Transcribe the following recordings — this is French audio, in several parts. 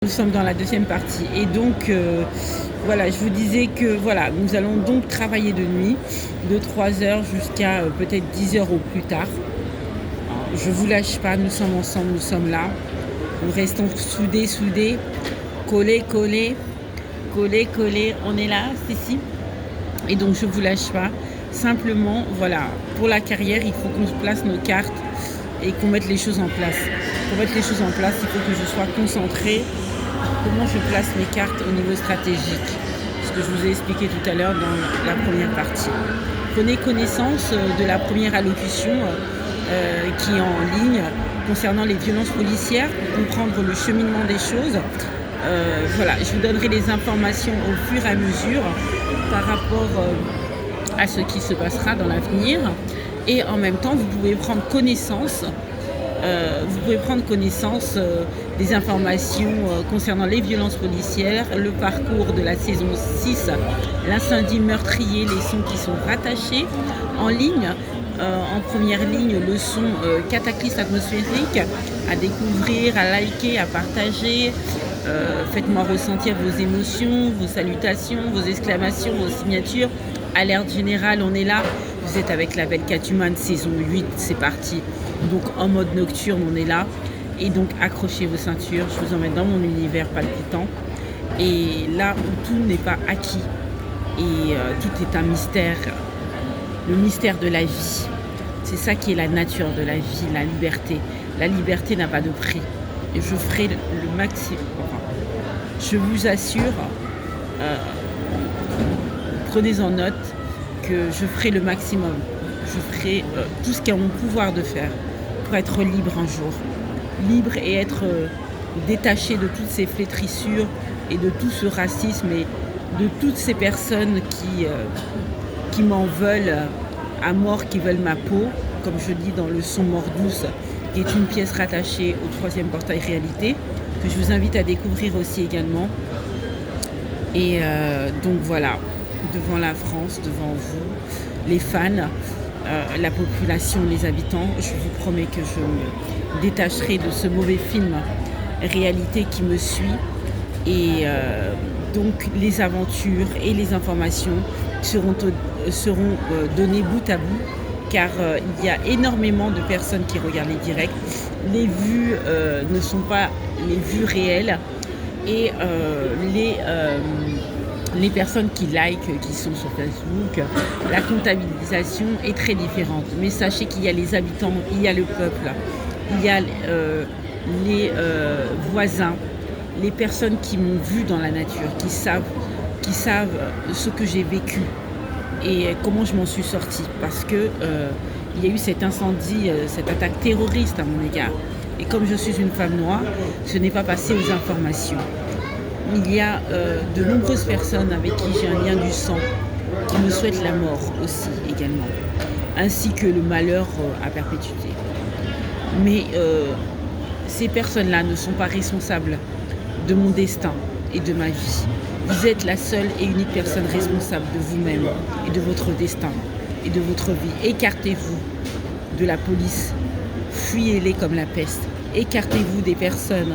Nous sommes dans la deuxième partie et donc voilà, je vous disais que voilà, nous allons donc travailler de nuit de 3 heures jusqu'à peut-être 10 heures au plus tard. Je vous lâche pas, nous sommes ensemble, nous sommes là. Nous restons soudés, collés, on est là, c'est ici. Et donc je vous lâche pas. Simplement, voilà, pour la carrière, il faut qu'on se place nos cartes et qu'on mette les choses en place. Pour mettre les choses en place, il faut que je sois concentrée. Comment je place mes cartes au niveau stratégique, ce que je vous ai expliqué tout à l'heure dans la première partie. Prenez connaissance de la première allocution qui est en ligne concernant les violences policières pour comprendre le cheminement des choses. Voilà, je vous donnerai les informations au fur et à mesure par rapport à ce qui se passera dans l'avenir. Et en même temps, vous pouvez prendre connaissance des informations concernant les violences policières, le parcours de la saison 6, l'incendie meurtrier, les sons qui sont rattachés en ligne. En première ligne, le son cataclysme atmosphérique à découvrir, à liker, à partager. Faites-moi ressentir vos émotions, vos salutations, vos exclamations, vos signatures. Alerte générale, on est là. Vous êtes avec la belle Catwoman, saison 8, c'est parti. Donc en mode nocturne, on est là. Et donc accrochez vos ceintures, je vous emmène dans mon univers palpitant. Et là où tout n'est pas acquis. Et tout est un mystère. Le mystère de la vie. C'est ça qui est la nature de la vie, la liberté. La liberté n'a pas de prix. Et je ferai le maximum. Je vous assure, prenez en note que je ferai le maximum. Je ferai tout ce qui est en mon pouvoir de faire pour être libre un jour. Libre et être détaché de toutes ces flétrissures et de tout ce racisme et de toutes ces personnes qui m'en veulent à mort, qui veulent ma peau, comme je dis dans le son Mort douce, qui est une pièce rattachée au 3e portail réalité, que je vous invite à découvrir aussi également. Et donc voilà, devant la France, devant vous, les fans, la population, les habitants, je vous promets que je me détacherai de ce mauvais film réalité qui me suit. Et donc les aventures et les informations seront données bout à bout, car il y a énormément de personnes qui regardent les directs. Les vues ne sont pas les vues réelles et les personnes qui likent, qui sont sur Facebook, la comptabilisation est très différente. Mais sachez qu'il y a les habitants, il y a le peuple, il y a les voisins, les personnes qui m'ont vu dans la nature, qui savent ce que j'ai vécu et comment je m'en suis sortie. Parce que il y a eu cet incendie, cette attaque terroriste à mon égard. Et comme je suis une femme noire, ce n'est pas passé aux informations. Il y a de nombreuses personnes avec qui j'ai un lien du sang qui me souhaitent la mort aussi également, ainsi que le malheur à perpétuité. Mais ces personnes-là ne sont pas responsables de mon destin et de ma vie. Vous êtes la seule et unique personne responsable de vous-même et de votre destin et de votre vie. Écartez-vous de la police, fuyez-les comme la peste. Écartez-vous des personnes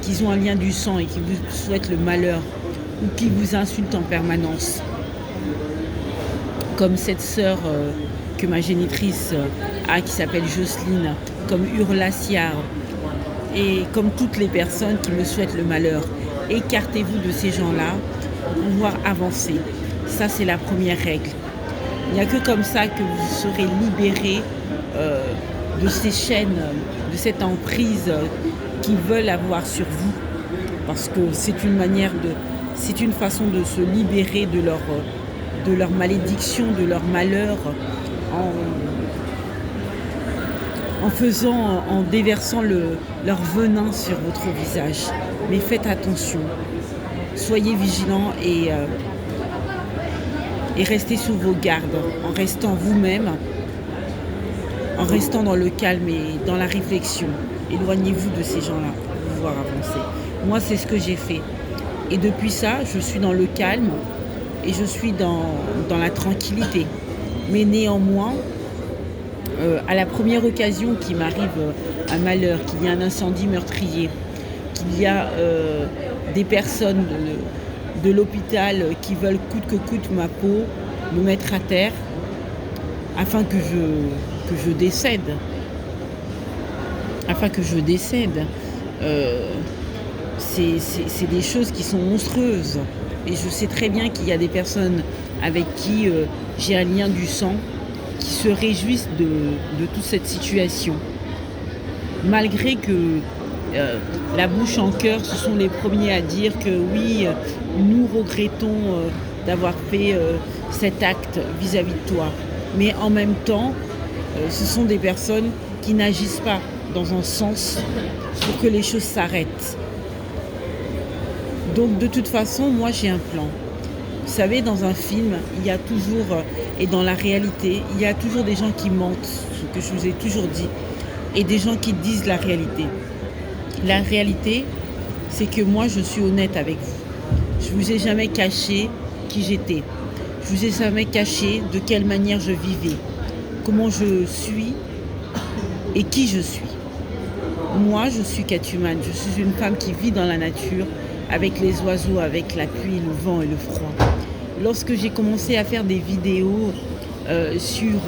qui ont un lien du sang et qui vous souhaitent le malheur ou qui vous insultent en permanence. Comme cette sœur que ma génitrice a, qui s'appelle Jocelyne, comme Hurlaciar, et comme toutes les personnes qui me souhaitent le malheur. Écartez-vous de ces gens-là pour pouvoir avancer. Ça, c'est la première règle. Il n'y a que comme ça que vous serez libérés de ces chaînes, de cette emprise qu'ils veulent avoir sur vous. Parce que c'est une façon de se libérer de leur malédiction, de leur malheur, en déversant leur venin sur votre visage. Mais faites attention, soyez vigilants et restez sous vos gardes, en restant vous-même, en restant dans le calme et dans la réflexion. Éloignez-vous de ces gens-là pour pouvoir avancer. Moi, c'est ce que j'ai fait. Et depuis ça, je suis dans le calme et je suis dans la tranquillité. Mais néanmoins, à la première occasion qu'il m'arrive un malheur, qu'il y a un incendie meurtrier, qu'il y a des personnes de l'hôpital qui veulent coûte que coûte ma peau, me mettre à terre afin que je décède. C'est des choses qui sont monstrueuses. Et je sais très bien qu'il y a des personnes avec qui j'ai un lien du sang qui se réjouissent de toute cette situation. Malgré que la bouche en cœur, ce sont les premiers à dire que oui, nous regrettons d'avoir fait cet acte vis-à-vis de toi. Mais en même temps, ce sont des personnes qui n'agissent pas dans un sens pour que les choses s'arrêtent. Donc de toute façon, moi j'ai un plan. Vous savez, dans un film, il y a toujours, et dans la réalité, il y a toujours des gens qui mentent, ce que je vous ai toujours dit, et des gens qui disent la réalité. La réalité, c'est que moi je suis honnête avec vous. Je vous ai jamais caché qui j'étais. Je vous ai jamais caché de quelle manière je vivais, comment je suis et qui je suis. Moi, je suis Katuman, je suis une femme qui vit dans la nature, avec les oiseaux, avec la pluie, le vent et le froid. Lorsque j'ai commencé à faire des vidéos sur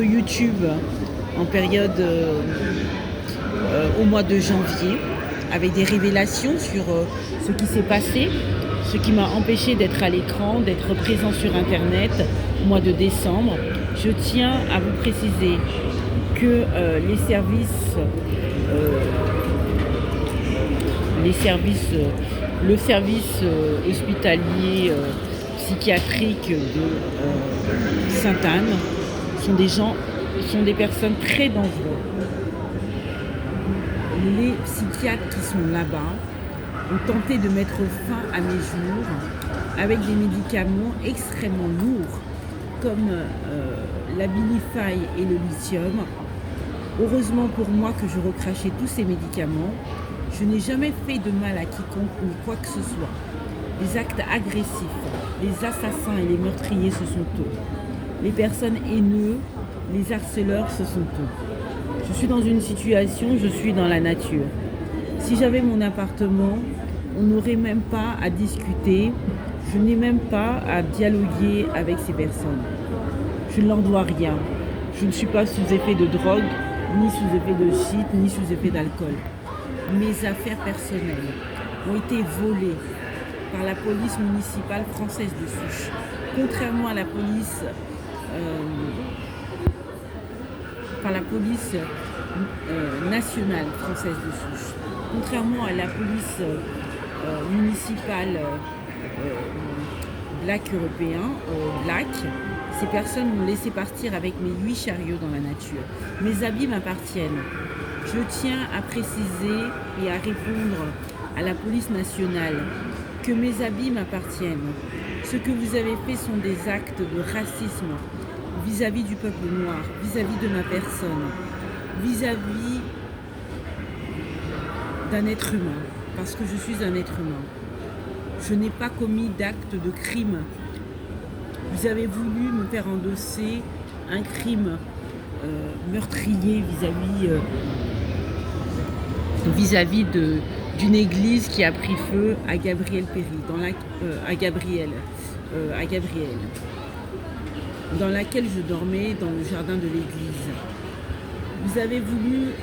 YouTube en période au mois de janvier, avec des révélations sur ce qui s'est passé, ce qui m'a empêché d'être à l'écran, d'être présent sur Internet au mois de décembre, je tiens à vous préciser que le service hospitalier psychiatrique de Sainte-Anne sont des personnes très dangereuses. Les psychiatres qui sont là-bas ont tenté de mettre fin à mes jours avec des médicaments extrêmement lourds comme la Bilify et le lithium. Heureusement pour moi que je recrachais tous ces médicaments. Je n'ai jamais fait de mal à quiconque ni quoi que ce soit. Les actes agressifs, les assassins et les meurtriers, ce sont eux. Les personnes haineuses, les harceleurs, ce sont eux. Je suis dans une situation, je suis dans la nature. Si j'avais mon appartement, on n'aurait même pas à discuter. Je n'ai même pas à dialoguer avec ces personnes. Je ne leur dois rien. Je ne suis pas sous effet de drogue, ni sous effet de shit, ni sous effet d'alcool. Mes affaires personnelles ont été volées par la police municipale française de Souche. Contrairement à la police, nationale française de Souche. Contrairement à la police municipale black européen, black, ces personnes m'ont laissé partir avec mes 8 chariots dans la nature. Mes habits m'appartiennent. Je tiens à préciser et à répondre à la police nationale que mes habits m'appartiennent. Ce que vous avez fait sont des actes de racisme vis-à-vis du peuple noir, vis-à-vis de ma personne, vis-à-vis d'un être humain, parce que je suis un être humain. Je n'ai pas commis d'acte de crime. Vous avez voulu me faire endosser un crime meurtrier vis-à-vis d'une église qui a pris feu à Gabriel-Péry, à Gabriel, dans laquelle je dormais dans le jardin de l'église. Vous avez voulu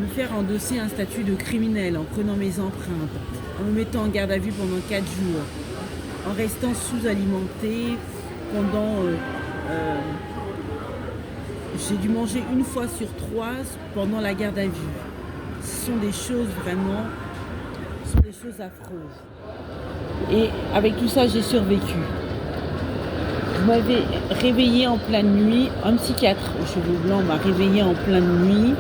me faire endosser un statut de criminel en prenant mes empreintes, en me mettant en garde à vue pendant 4 jours, en restant sous-alimentée pendant... j'ai dû manger 1 fois sur 3 pendant la garde à vue. Ce sont des choses vraiment... Ce sont des choses affreuses. Et avec tout ça, j'ai survécu. Vous m'avez réveillée en pleine nuit. Un psychiatre aux cheveux blancs m'a réveillée en pleine nuit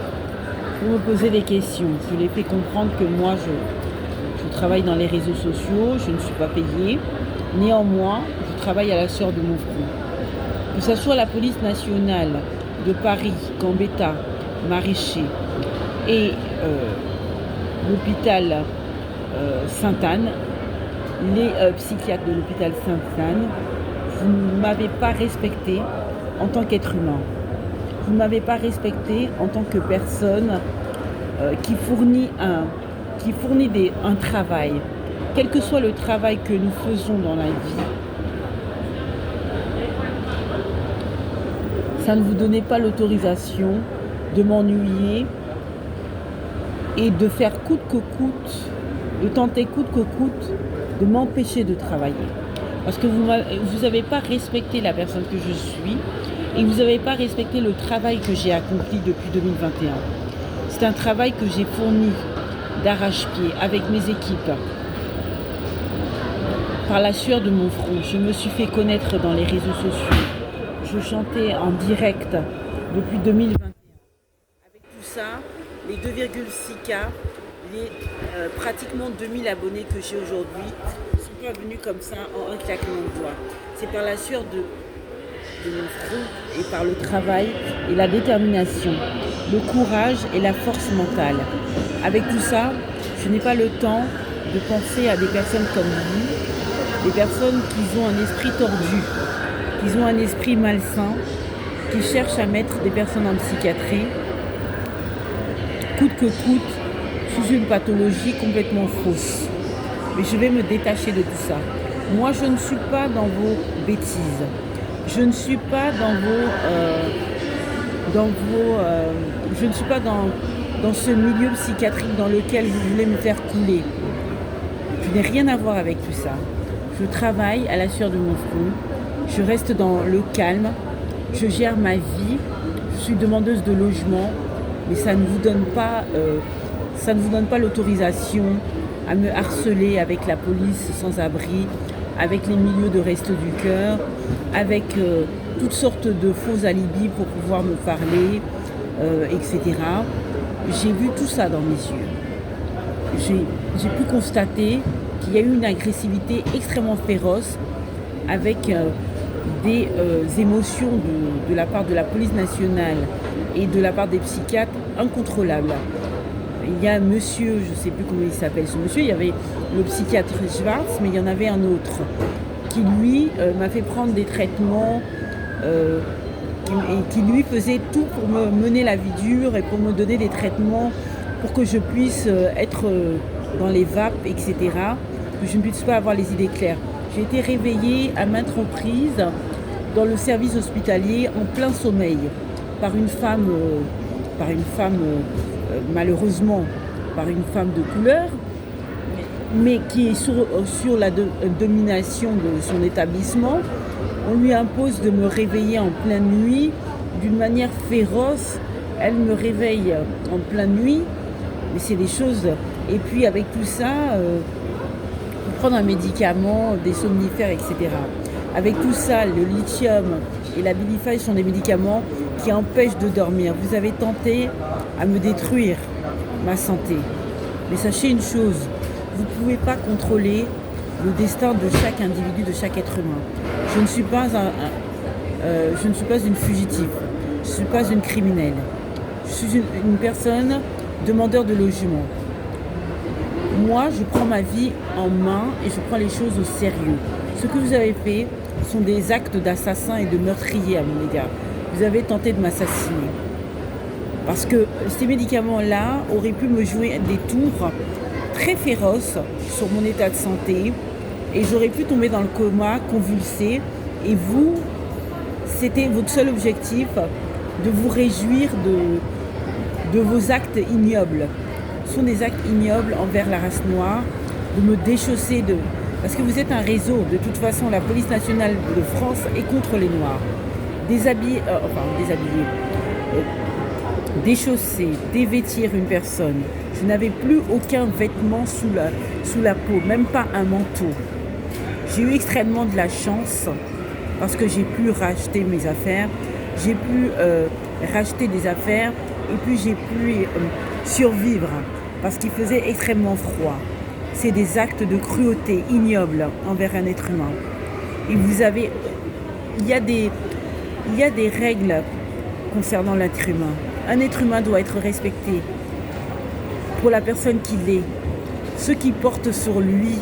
pour me poser des questions. Je lui ai fait comprendre que moi, je travaille dans les réseaux sociaux, je ne suis pas payée. Néanmoins, je travaille à la sueur de mon front. Que ce soit la police nationale de Paris, Gambetta, Maraîcher et l'hôpital Sainte-Anne, les psychiatres de l'hôpital Sainte-Anne, vous ne m'avez pas respecté en tant qu'être humain. Vous ne m'avez pas respecté en tant que personne qui fournit un travail. Quel que soit le travail que nous faisons dans la vie, ça ne vous donnait pas l'autorisation de m'ennuyer et de faire coûte que coûte, de tenter coûte que coûte de m'empêcher de travailler. Parce que vous n'avez pas respecté la personne que je suis et vous n'avez pas respecté le travail que j'ai accompli depuis 2021. C'est un travail que j'ai fourni d'arrache-pied avec mes équipes. Par la sueur de mon front, je me suis fait connaître dans les réseaux sociaux. Je chantais en direct depuis 2021. Avec tout ça, les 2,6K, les pratiquement 2000 abonnés que j'ai aujourd'hui ne sont pas venus comme ça en un claquement de doigts. C'est par la sueur de mon front et par le travail et la détermination, le courage et la force mentale. Avec tout ça, je n'ai pas le temps de penser à des personnes comme vous, des personnes qui ont un esprit tordu, qui ont un esprit malsain, qui cherchent à mettre des personnes en psychiatrie, coûte que coûte, sous une pathologie complètement fausse. Mais je vais me détacher de tout ça. Moi, je ne suis pas dans vos bêtises. Je ne suis pas je ne suis pas dans ce milieu psychiatrique dans lequel vous voulez me faire couler. Je n'ai rien à voir avec tout ça. Je travaille à la sueur de mon front. Je reste dans le calme. Je gère ma vie. Je suis demandeuse de logement. Mais ça ne vous donne pas l'autorisation à me harceler avec la police sans abri, avec les milieux de Restos du Cœur, avec toutes sortes de faux alibis pour pouvoir me parler, etc. J'ai vu tout ça dans mes yeux. J'ai pu constater qu'il y a eu une agressivité extrêmement féroce avec des émotions de la part de la police nationale et de la part des psychiatres incontrôlables. Il y a un monsieur, je ne sais plus comment il s'appelle ce monsieur, il y avait le psychiatre Schwartz, mais il y en avait un autre qui lui m'a fait prendre des traitements et qui lui faisait tout pour me mener la vie dure et pour me donner des traitements pour que je puisse être dans les vapes, etc., que je ne puisse pas avoir les idées claires. J'ai été réveillée à maintes reprises dans le service hospitalier en plein sommeil par une femme malheureusement par une femme de couleur, mais qui est sur la domination de son établissement. On lui impose de me réveiller en pleine nuit d'une manière féroce. Elle me réveille en pleine nuit, mais c'est des choses. Et puis avec tout ça, pour prendre un médicament, des somnifères, etc. Avec tout ça, le lithium et la Abilify sont des médicaments qui empêchent de dormir. Vous avez tenté à me détruire ma santé. Mais sachez une chose, vous ne pouvez pas contrôler le destin de chaque individu, de chaque être humain. Je ne suis pas une fugitive, je ne suis pas une criminelle. Je suis une personne demandeur de logement. Moi, je prends ma vie en main et je prends les choses au sérieux. Ce que vous avez fait sont des actes d'assassin et de meurtrier à mon égard. Vous avez tenté de m'assassiner. Parce que ces médicaments-là auraient pu me jouer des tours très féroces sur mon état de santé et j'aurais pu tomber dans le coma, convulsé. Et vous, c'était votre seul objectif de vous réjouir de vos actes ignobles. Ce sont des actes ignobles envers la race noire, de me déchausser de... Parce que vous êtes un réseau. De toute façon, la police nationale de France est contre les Noirs. Déchausser, dévêtir une personne. Je n'avais plus aucun vêtement sous la peau, même pas un manteau. J'ai eu extrêmement de la chance parce que j'ai pu racheter mes affaires. J'ai pu racheter des affaires et puis j'ai pu survivre parce qu'il faisait extrêmement froid. C'est des actes de cruauté ignobles envers un être humain. Et il y a des règles concernant l'être humain. Un être humain doit être respecté pour la personne qu'il est. Ce qu'il porte sur lui,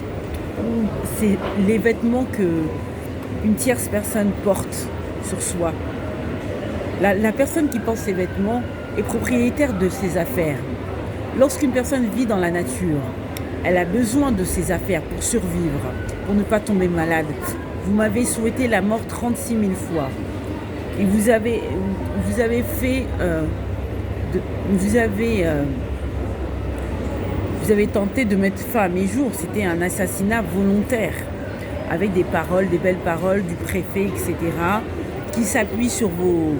c'est les vêtements qu'une tierce personne porte sur soi. La personne qui porte ces vêtements est propriétaire de ses affaires. Lorsqu'une personne vit dans la nature, elle a besoin de ses affaires pour survivre, pour ne pas tomber malade. Vous m'avez souhaité la mort 36 000 fois. Et vous avez tenté de mettre fin à mes jours. C'était un assassinat volontaire, avec des belles paroles du préfet, etc., qui s'appuient sur vos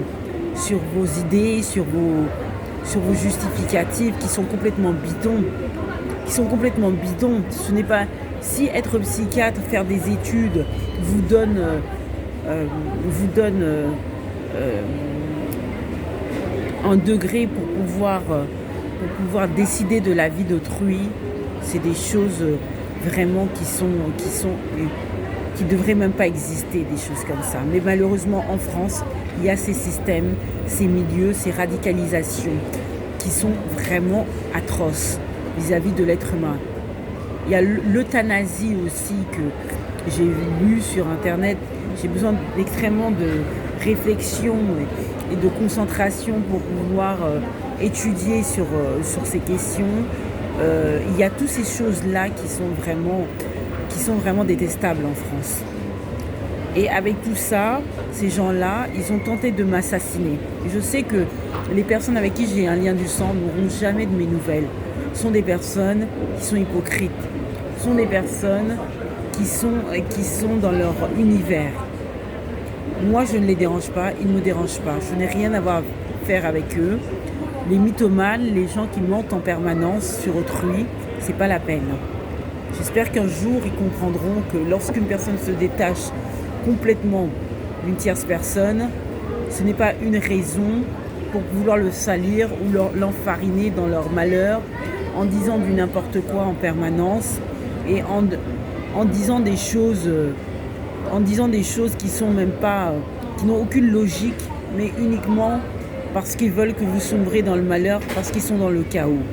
idées, sur vos justificatifs, qui sont complètement bidons. Ce n'est pas... Si être psychiatre, faire des études, vous donne un degré pour pouvoir décider de la vie d'autrui, c'est des choses vraiment qui devraient même pas exister, des choses comme ça. Mais malheureusement, en France, il y a ces systèmes, ces milieux, ces radicalisations qui sont vraiment atroces vis-à-vis de l'être humain. Il y a l'euthanasie aussi que j'ai lu sur Internet. J'ai besoin extrêmement de réflexion et de concentration pour pouvoir étudier sur ces questions. Il y a toutes ces choses-là qui sont vraiment détestables en France. Et avec tout ça, ces gens-là, ils ont tenté de m'assassiner. Je sais que les personnes avec qui j'ai un lien du sang n'auront jamais de mes nouvelles. Ce sont des personnes qui sont hypocrites. Ce sont des personnes qui sont dans leur univers. Moi, je ne les dérange pas, ils ne me dérangent pas. Je n'ai rien à voir à faire avec eux. Les mythomanes, les gens qui mentent en permanence sur autrui, c'est pas la peine. J'espère qu'un jour, ils comprendront que lorsqu'une personne se détache complètement d'une tierce personne, ce n'est pas une raison pour vouloir le salir ou l'enfariner dans leur malheur en disant du n'importe quoi en permanence et en disant des choses qui sont même pas, qui n'ont aucune logique, mais uniquement parce qu'ils veulent que vous sombrez dans le malheur, parce qu'ils sont dans le chaos.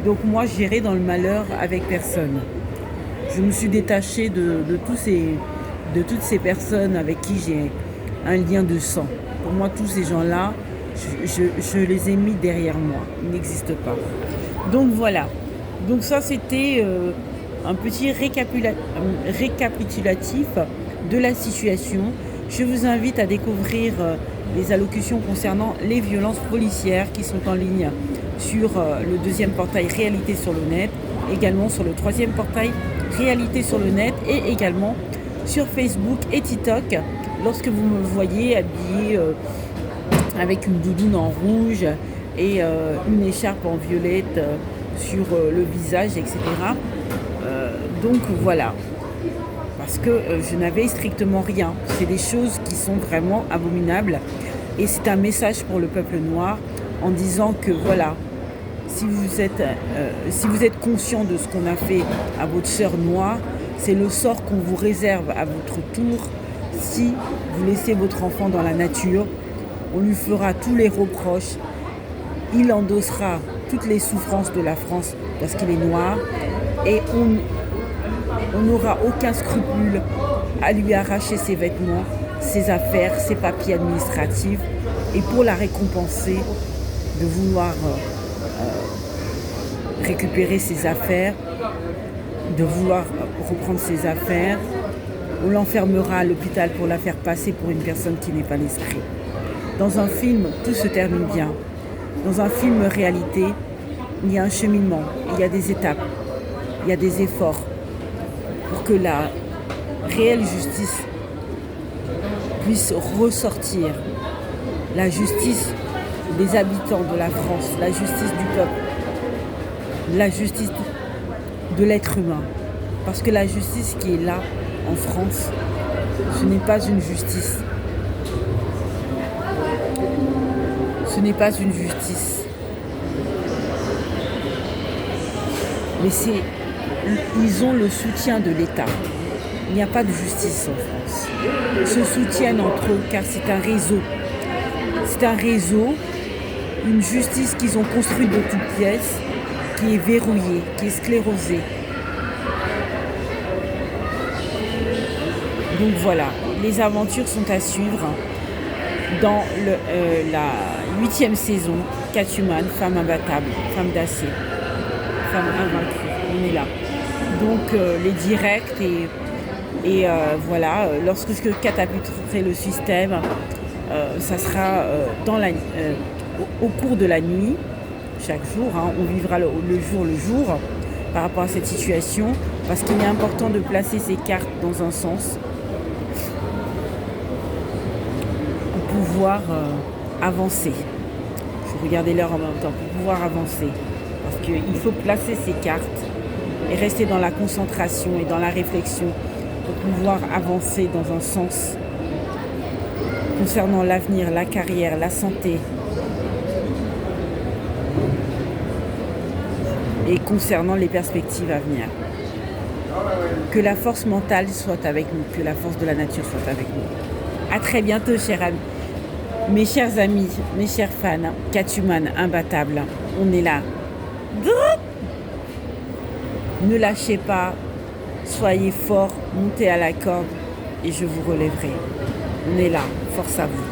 Donc moi, j'irai dans le malheur avec personne. Je me suis détachée de toutes ces personnes avec qui j'ai un lien de sang. Pour moi, tous ces gens-là, je les ai mis derrière moi. Ils n'existent pas. Donc voilà. Donc ça, c'était un petit récapitulatif de la situation. Je vous invite à découvrir les allocutions concernant les violences policières qui sont en ligne sur le deuxième portail Réalité sur le net, également sur le troisième portail Réalité sur le net et également sur Facebook et TikTok. Lorsque vous me voyez habillée avec une doudoune en rouge et une écharpe en violette sur le visage, etc. Donc voilà, parce que je n'avais strictement rien. C'est des choses qui sont vraiment abominables et c'est un message pour le peuple noir en disant que voilà, si vous êtes conscient de ce qu'on a fait à votre sœur noire, c'est le sort qu'on vous réserve à votre tour si vous laissez votre enfant dans la nature. On lui fera tous les reproches, il endossera toutes les souffrances de la France parce qu'il est noir et on n'aura aucun scrupule à lui arracher ses vêtements, ses affaires, ses papiers administratifs et pour la récompenser de vouloir récupérer ses affaires, de vouloir reprendre ses affaires, on l'enfermera à l'hôpital pour la faire passer pour une personne qui n'est pas l'esprit. Dans un film, tout se termine bien. Dans un film réalité, il y a un cheminement, il y a des étapes, il y a des efforts pour que la réelle justice puisse ressortir. La justice des habitants de la France, la justice du peuple, la justice de l'être humain. Parce que la justice qui est là en France, ce n'est pas une justice. Ce n'est pas une justice. Mais ils ont le soutien de l'État. Il n'y a pas de justice en France. Ils se soutiennent entre eux car c'est un réseau. C'est un réseau, une justice qu'ils ont construite de toutes pièces, qui est verrouillée, qui est sclérosée. Donc voilà, les aventures sont à suivre. dans la 8e saison, Catwoman, femme imbattable, femme d'acier, femme invaincue. On est là. Donc les directs et voilà, lorsque je catapulterai le système, ça sera au cours de la nuit, chaque jour, hein, on vivra le jour par rapport à cette situation, parce qu'il est important de placer ces cartes dans un sens pour pouvoir avancer. Je regardais l'heure en même temps, pour pouvoir avancer, parce qu'il faut placer ces cartes et rester dans la concentration et dans la réflexion pour pouvoir avancer dans un sens concernant l'avenir, la carrière, la santé et concernant les perspectives à venir. Que la force mentale soit avec nous, que la force de la nature soit avec nous. À très bientôt, chers amis. Mes chers amis, mes chers fans, Catwoman imbattable, on est là. Ne lâchez pas, soyez forts, montez à la corde et je vous relèverai. On est là, force à vous.